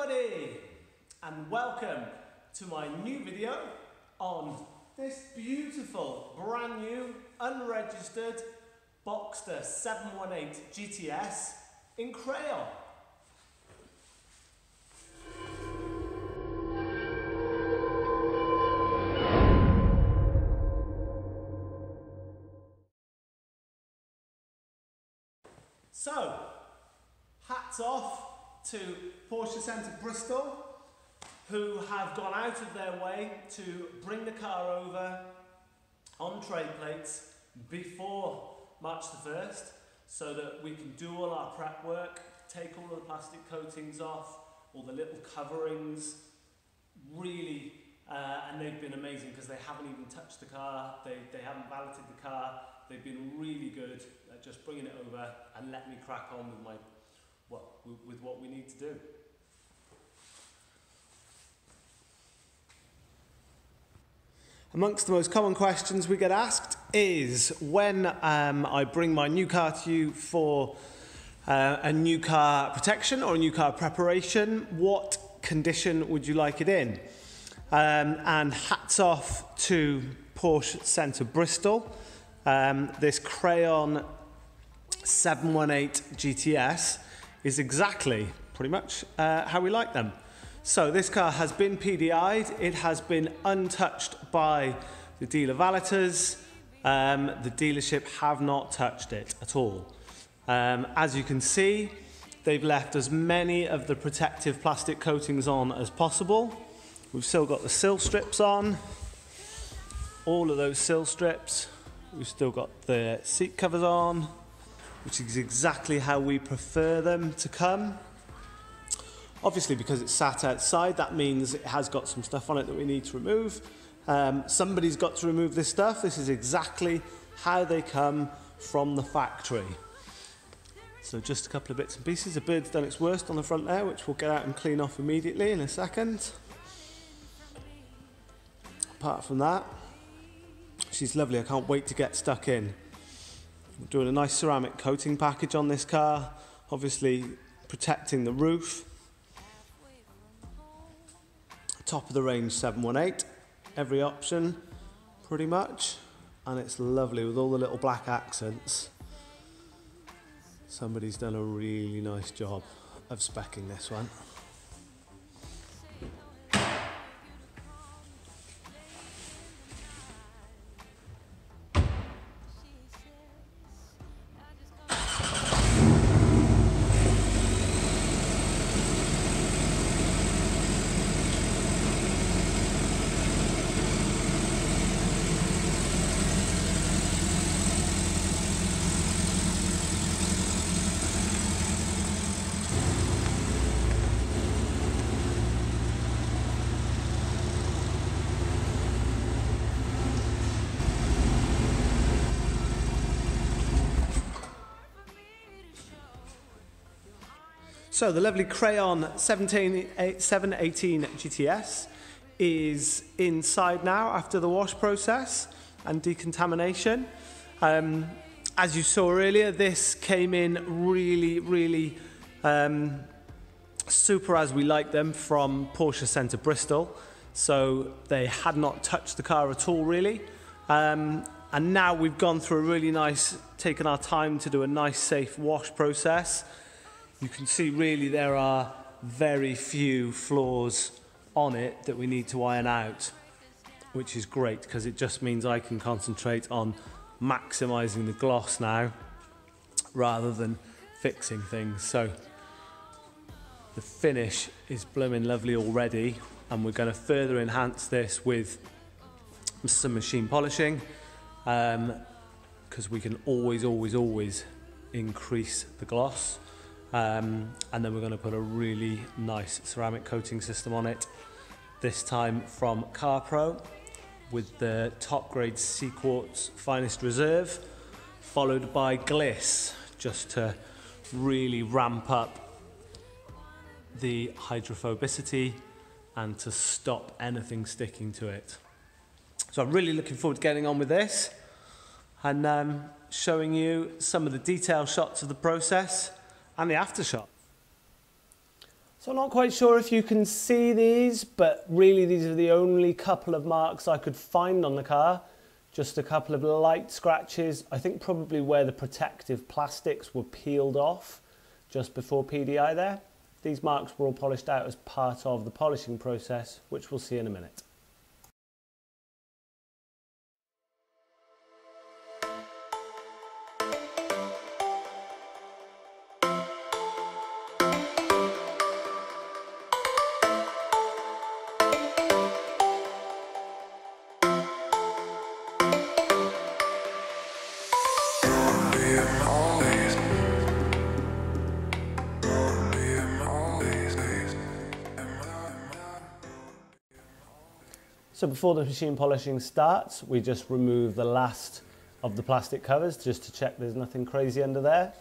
everybody, and welcome to my new video on this beautiful brand new unregistered Boxter 718 GTS in Crayon. So, hats off to Porsche Centre Bristol, who have gone out of their way to bring the car over on trade plates before March the 1st, so that we can do all our prep work, take all of the plastic coatings off, all the little coverings, really, and they've been amazing because they haven't even touched the car, they haven't valeted the car, they've been really good at just bringing it over and let me crack on with with what we need to do. Amongst the most common questions we get asked is when I bring my new car to you for a new car protection or a new car preparation, what condition would you like it in? And hats off to Porsche Centre Bristol. This Crayon 718 GTS is exactly, pretty much, how we like them. So this car has been PDI'd, it has been untouched by the dealer valeters, the dealership have not touched it at all. As you can see, they've left as many of the protective plastic coatings on as possible. We've still got the sill strips on, all of those sill strips. We've still got the seat covers on, which is exactly how we prefer them to come. Obviously, because it's sat outside, that means it has got some stuff on it that we need to remove. Somebody's got to remove this stuff. This is exactly how they come from the factory. So just a couple of bits and pieces. The bird's done its worst on the front there, which we'll get out and clean off immediately in a second. Apart from that, she's lovely. I can't wait to get stuck in. We're doing a nice ceramic coating package on this car, obviously protecting the roof. Top of the range 718, every option pretty much, and it's lovely with all the little black accents. Somebody's done a really nice job of speccing this one. So the lovely Crayon 718 GTS is inside now after the wash process and decontamination. As you saw earlier, this came in really super as we like them from Porsche Centre Bristol. So they had not touched the car at all really. And now we've gone through a really nice, taken our time to do a nice safe wash process. You can see really there are very few flaws on it that we need to iron out, which is great because it just means I can concentrate on maximising the gloss now rather than fixing things. So the finish is blooming lovely already, and we're going to further enhance this with some machine polishing because we can always increase the gloss. And then we're going to put a really nice ceramic coating system on it, this time from CarPro with the top grade Cquartz Finest Reserve, followed by Gliss, just to really ramp up the hydrophobicity and to stop anything sticking to it. So I'm really looking forward to getting on with this and showing you some of the detail shots of the process and the after shot. So I'm not quite sure if you can see these, but really these are the only couple of marks I could find on the car. Just a couple of light scratches. I think probably where the protective plastics were peeled off just before PDI there. These marks were all polished out as part of the polishing process, which we'll see in a minute. So before the machine polishing starts, we just remove the last of the plastic covers just to check there's nothing crazy under there.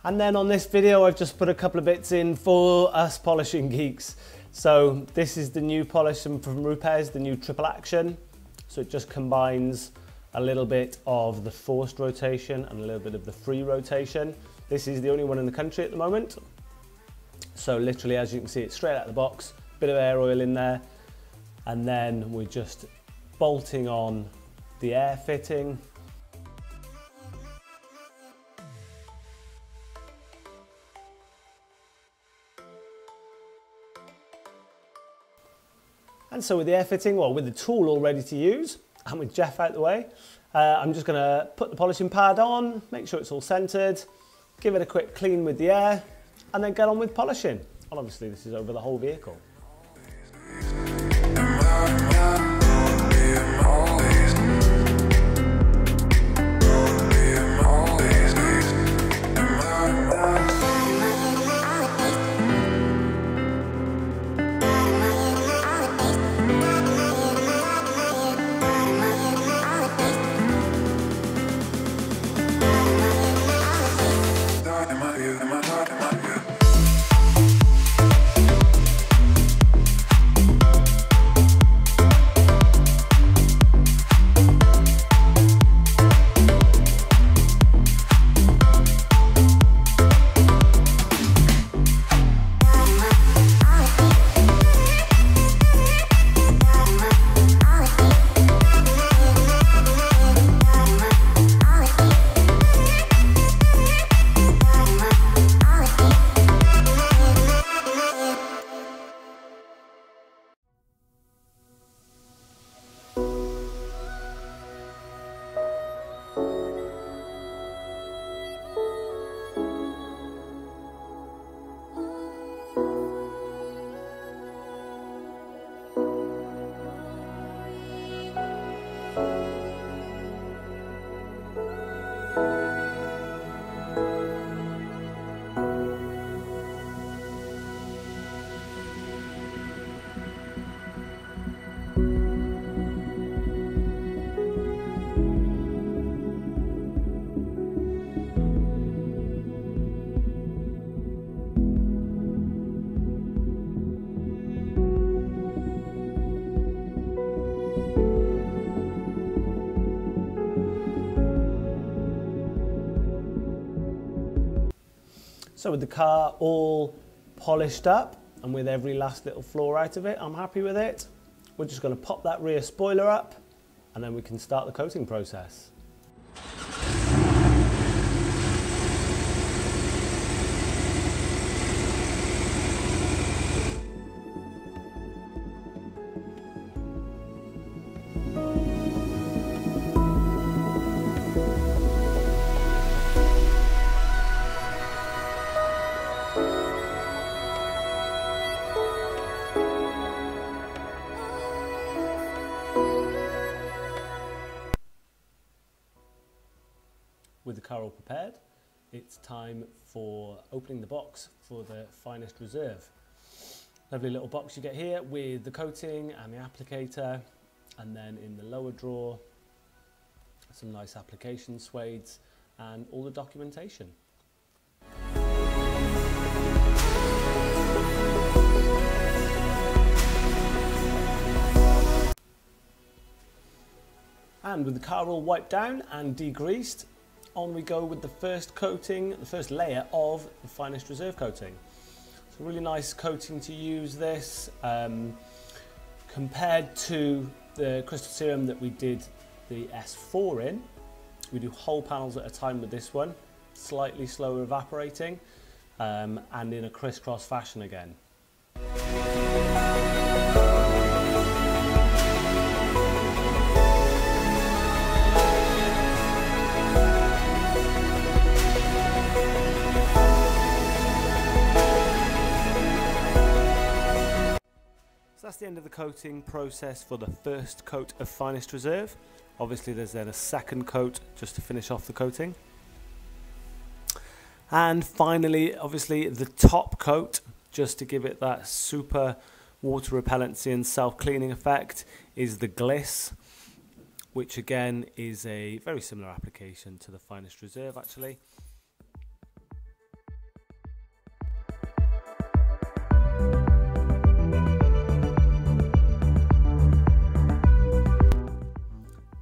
And then on this video, I've just put a couple of bits in for us polishing geeks. So this is the new polish from Rupes, the new Triple Action. So it just combines a little bit of the forced rotation and a little bit of the free rotation. This is the only one in the country at the moment. So literally, as you can see, it's straight out of the box, bit of air oil in there. And then we're just bolting on the air fitting. And so with the air fitting, well, with the tool all ready to use, and with Jeff out the way, I'm just going to put the polishing pad on, make sure it's all centered, give it a quick clean with the air, and then get on with polishing. And obviously this is over the whole vehicle. So with the car all polished up and with every last little flaw out of it, I'm happy with it. We're just going to pop that rear spoiler up and then we can start the coating process. With the car all prepared, it's time for opening the box for the Finest Reserve. Lovely little box you get here with the coating and the applicator, and then in the lower drawer some nice application suedes and all the documentation. And with the car all wiped down and degreased, on we go with the first coating, the first layer of the Finest Reserve coating. It's a really nice coating to use this, compared to the crystal serum that we did the S4 in. We do whole panels at a time with this one, slightly slower evaporating, and in a crisscross fashion again. So that's the end of the coating process for the first coat of Finest Reserve. Obviously there's then a second coat just to finish off the coating. And finally, obviously the top coat, just to give it that super water repellency and self-cleaning effect, is the Gliss, which again is a very similar application to the Finest Reserve actually.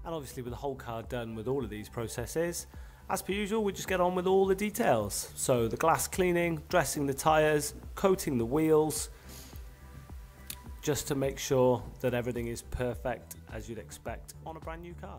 And obviously with the whole car done with all of these processes, as per usual, we just get on with all the details. So the glass cleaning, dressing the tyres, coating the wheels, just to make sure that everything is perfect as you'd expect on a brand new car.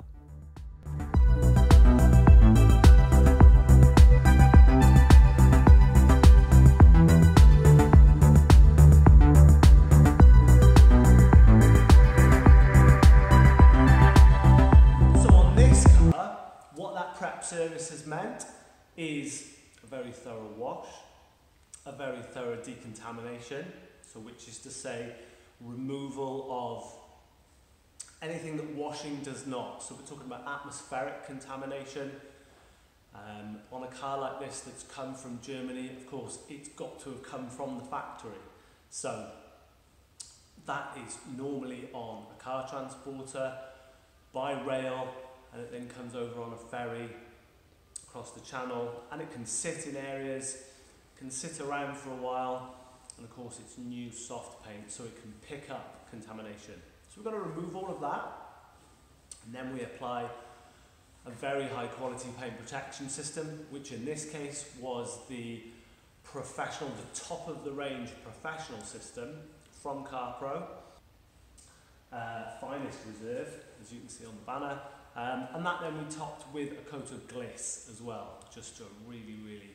Service has meant is a very thorough wash, a very thorough decontamination, so which is to say removal of anything that washing does not. So we're talking about atmospheric contamination. On a car like this that's come from Germany, of course it's got to have come from the factory, so that is normally on a car transporter by rail, and it then comes over on a ferry across the channel, and it can sit in areas, can sit around for a while, and of course it's new soft paint, so it can pick up contamination. So we're going to remove all of that, and then we apply a very high quality paint protection system, which in this case was the professional, the top of the range professional system from CarPro, Finest Reserve, as you can see on the banner. And that then we topped with a coat of Gliss as well, just to really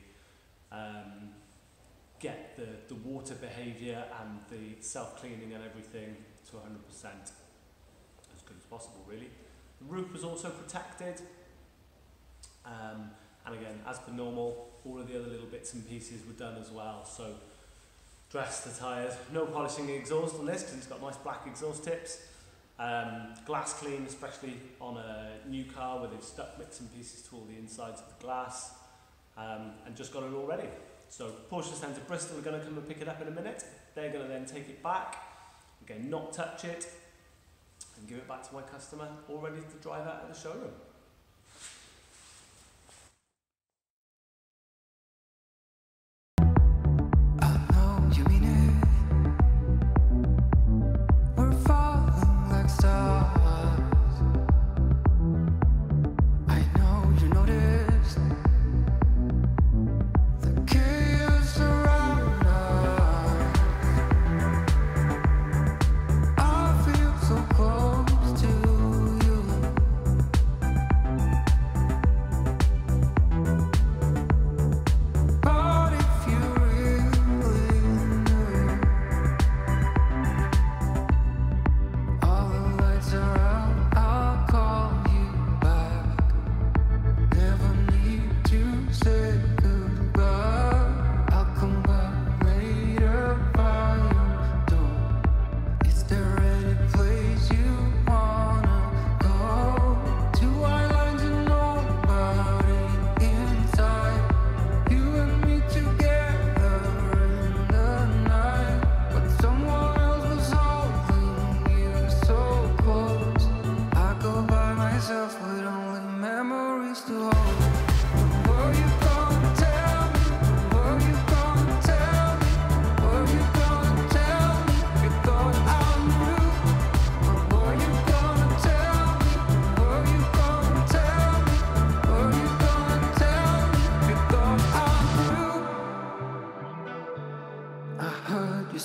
get the water behaviour and the self-cleaning and everything to 100%, as good as possible really. The roof was also protected, and again, as per normal, all of the other little bits and pieces were done as well. So dress the tyres, no polishing the exhaust on this because it's got nice black exhaust tips. Glass clean, especially on a new car where they've stuck bits and pieces to all the insides of the glass, and just got it all ready. So Porsche Centre Bristol are going to come and pick it up in a minute. They're going to then take it back, again not touch it, and give it back to my customer, all ready to drive out of the showroom.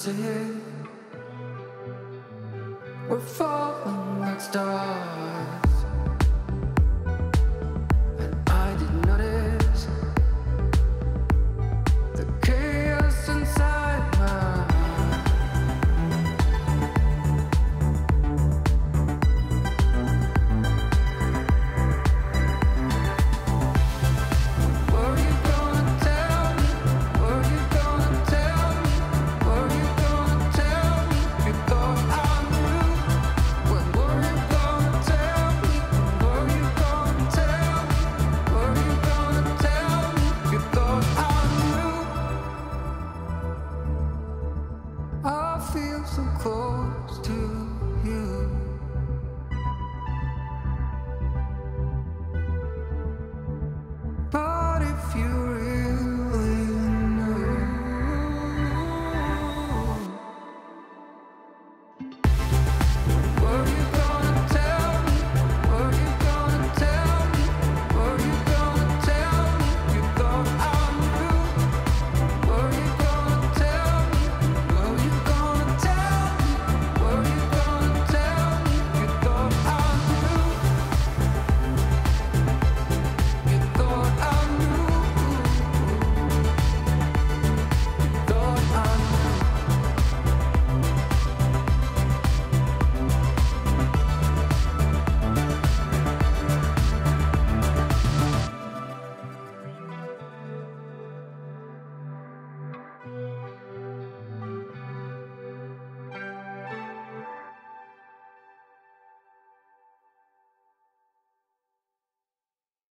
see. We're falling like stars.